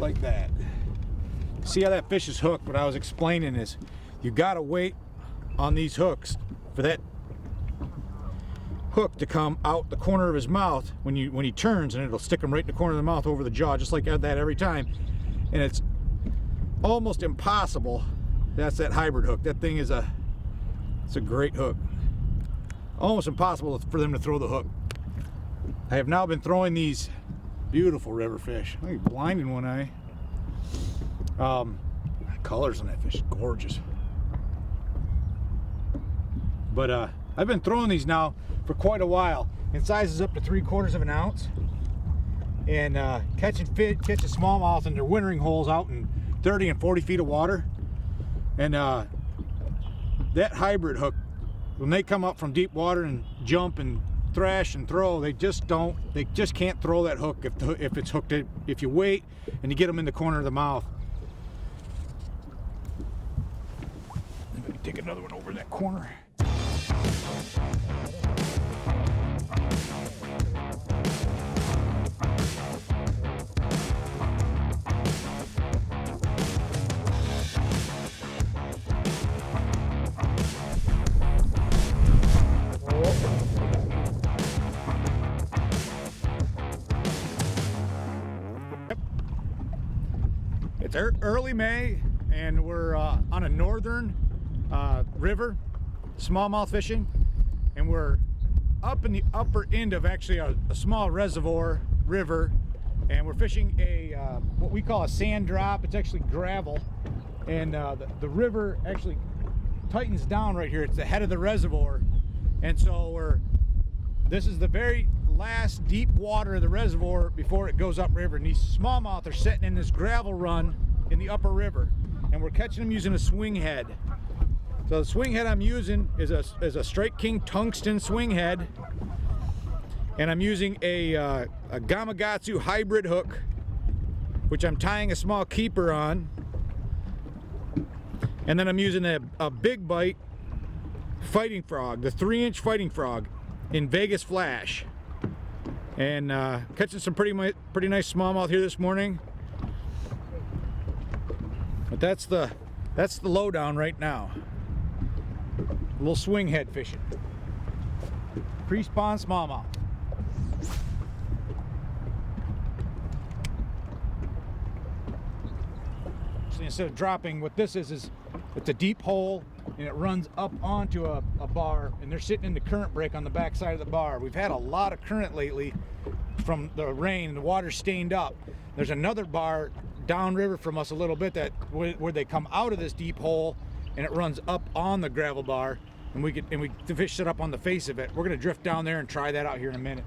Just like that. See how that fish is hooked? What I was explaining is you gotta wait on these hooks for that hook to come out the corner of his mouth when he turns, and it'll stick him right in the corner of the mouth over the jaw, just like that every time. And it's almost impossible. That's that hybrid hook. That thing is it's a great hook. Almost impossible for them to throw the hook. I have now been throwing these beautiful river fish. Look, he's blind in one eye. The colors on that fish, gorgeous. But I've been throwing these now for quite a while, and sizes up to 3/4 of an ounce. And catching smallmouth in their wintering holes out in 30 and 40 feet of water. And that hybrid hook, when they come up from deep water and jump and thrash and throw, they just can't throw that hook if it's hooked. If you wait and you get them in the corner of the mouth. Let me take another one over in that corner. It's early May, and we're on a northern river, smallmouth fishing, and we're up in the upper end of actually a small reservoir river, and we're fishing what we call a sand drop. It's actually gravel, and the river actually tightens down right here. It's the head of the reservoir, and so this is the very last deep water of the reservoir before it goes upriver, and these smallmouth are sitting in this gravel run in the upper river, and we're catching them using a swing head. So the swing head I'm using is a Strike King tungsten swing head, and I'm using a Gamakatsu hybrid hook, which I'm tying a small keeper on, and then I'm using a big bite fighting frog, the 3-inch fighting frog in Vegas Flash, and catching some pretty nice smallmouth here this morning. But that's the lowdown right now. A little swing head fishing, pre-spawn smallmouth. So instead of dropping, what this is it's a deep hole, and it runs up onto a bar, and they're sitting in the current break on the back side of the bar. We've had a lot of current lately from the rain, and the water's stained up. There's another bar downriver from us a little bit where they come out of this deep hole, and it runs up on the gravel bar, and the fish sit up on the face of it. We're gonna drift down there and try that out here in a minute.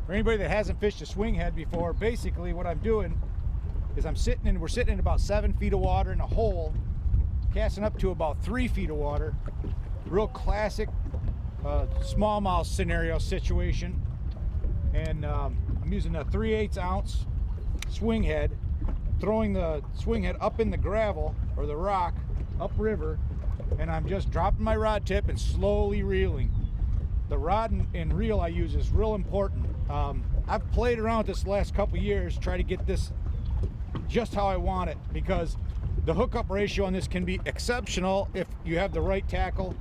For anybody that hasn't fished a swing head before, basically what I'm doing is we're sitting in about 7 feet of water in a hole, casting up to about 3 feet of water. Real classic smallmouth scenario situation. And I'm using a 3/8 ounce swing head, throwing the swing head up in the gravel or the rock upriver, and I'm just dropping my rod tip and slowly reeling. The rod and reel I use is real important. I've played around with this the last couple years, try to get this just how I want it, because the hookup ratio on this can be exceptional if you have the right tackle,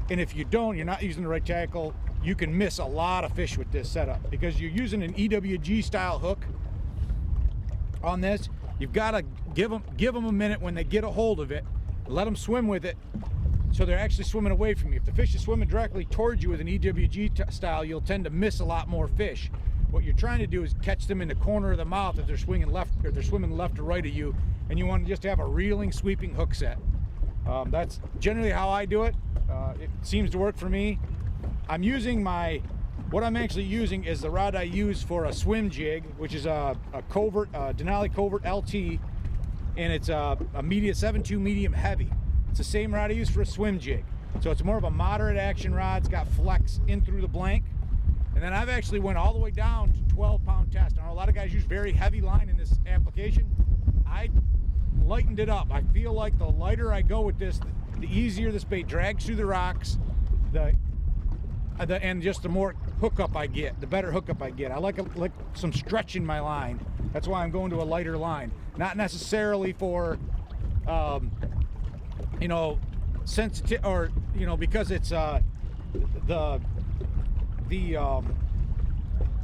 and if you don't, you're not using the right tackle, you can miss a lot of fish with this setup, because you're using an EWG style hook on this. You've got to give them a minute when they get a hold of it, let them swim with it, so they're actually swimming away from you. If the fish is swimming directly towards you with an EWG style, you'll tend to miss a lot more fish. What you're trying to do is catch them in the corner of the mouth if they're swinging left, or they're swimming left or right of you, and you want to just have a reeling, sweeping hook set. That's generally how I do it. It seems to work for me. What I'm actually using is the rod I use for a swim jig, which is a covert, Denali Covert LT, and it's a 7.2 medium heavy. It's the same rod I use for a swim jig. So it's more of a moderate action rod. It's got flex in through the blank. And then I've actually went all the way down to 12-pound test. I know a lot of guys use very heavy line in this application. I lightened it up. I feel like the lighter I go with this, the easier this bait drags through the rocks, and just the more hookup I get, the better hookup I get. I like some stretch in my line. That's why I'm going to a lighter line. Not necessarily for, you know, sensitive, or, you know, because it's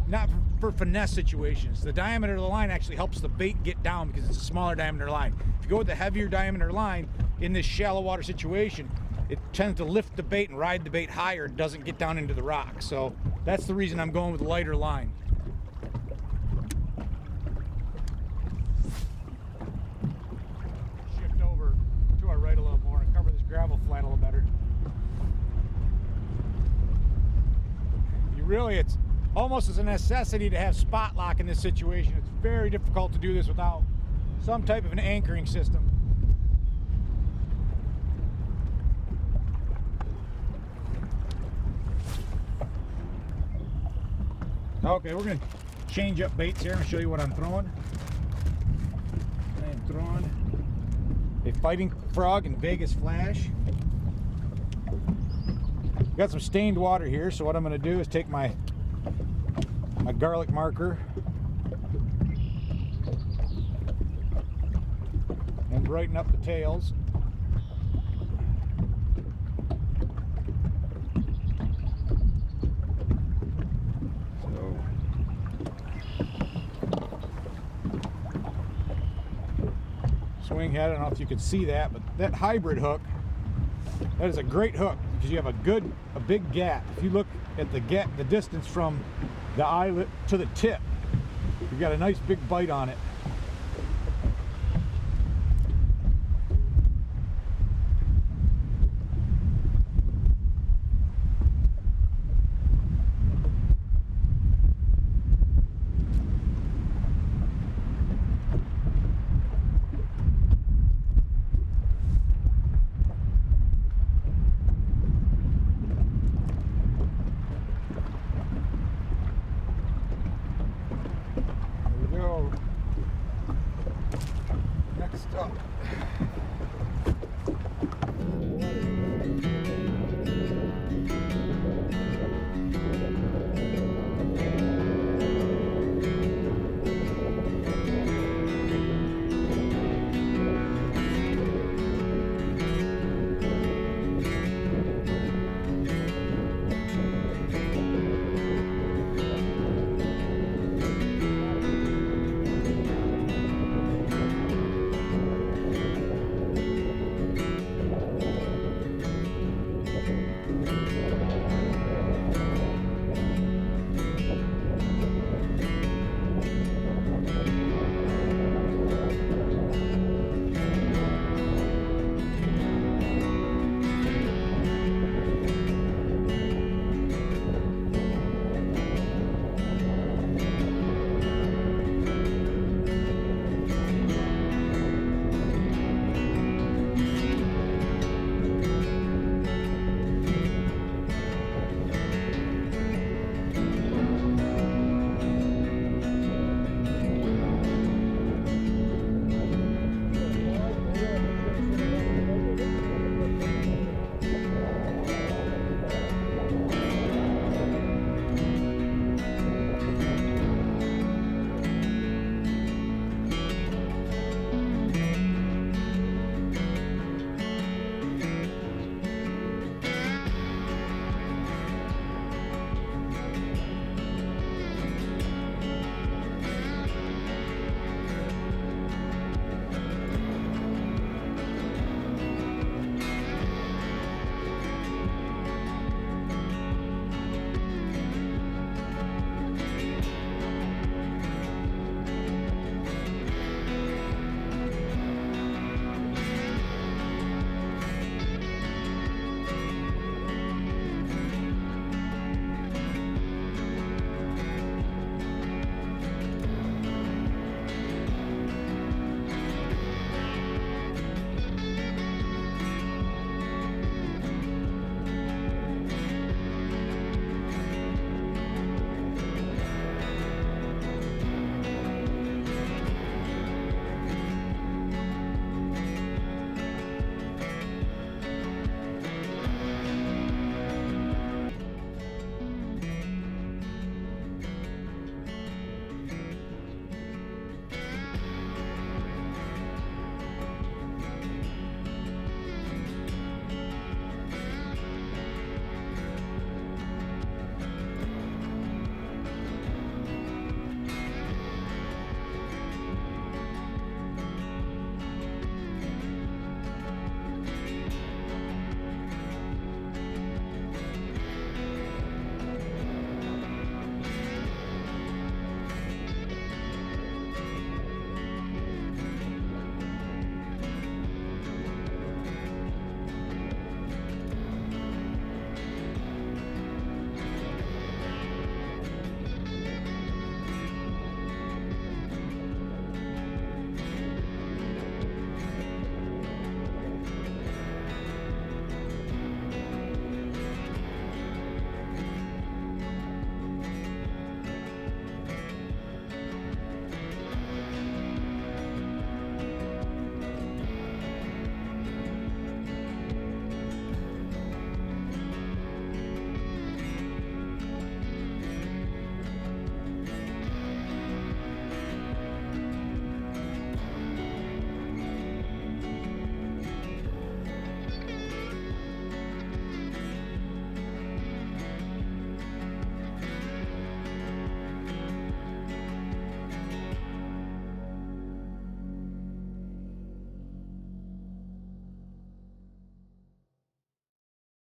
not for finesse situations. The diameter of the line actually helps the bait get down because it's a smaller diameter line. If you go with the heavier diameter line in this shallow water situation, it tends to lift the bait and ride the bait higher. It doesn't get down into the rocks. So that's the reason I'm going with lighter line. Shift over to our right a little more and cover this gravel flat a little better. It's almost as a necessity to have spot lock in this situation. It's very difficult to do this without some type of an anchoring system. Okay, we're going to change up baits here and show you what I'm throwing. I am throwing a fighting frog and Vegas flash. Got some stained water here, so what I'm going to do is take my garlic marker and brighten up the tails. So Swinghead, I don't know if you can see that, but that hybrid hook, that is a great hook because you have a big gap. If you look at the distance from the eyelet to the tip, you've got a nice big bite on it. Next up.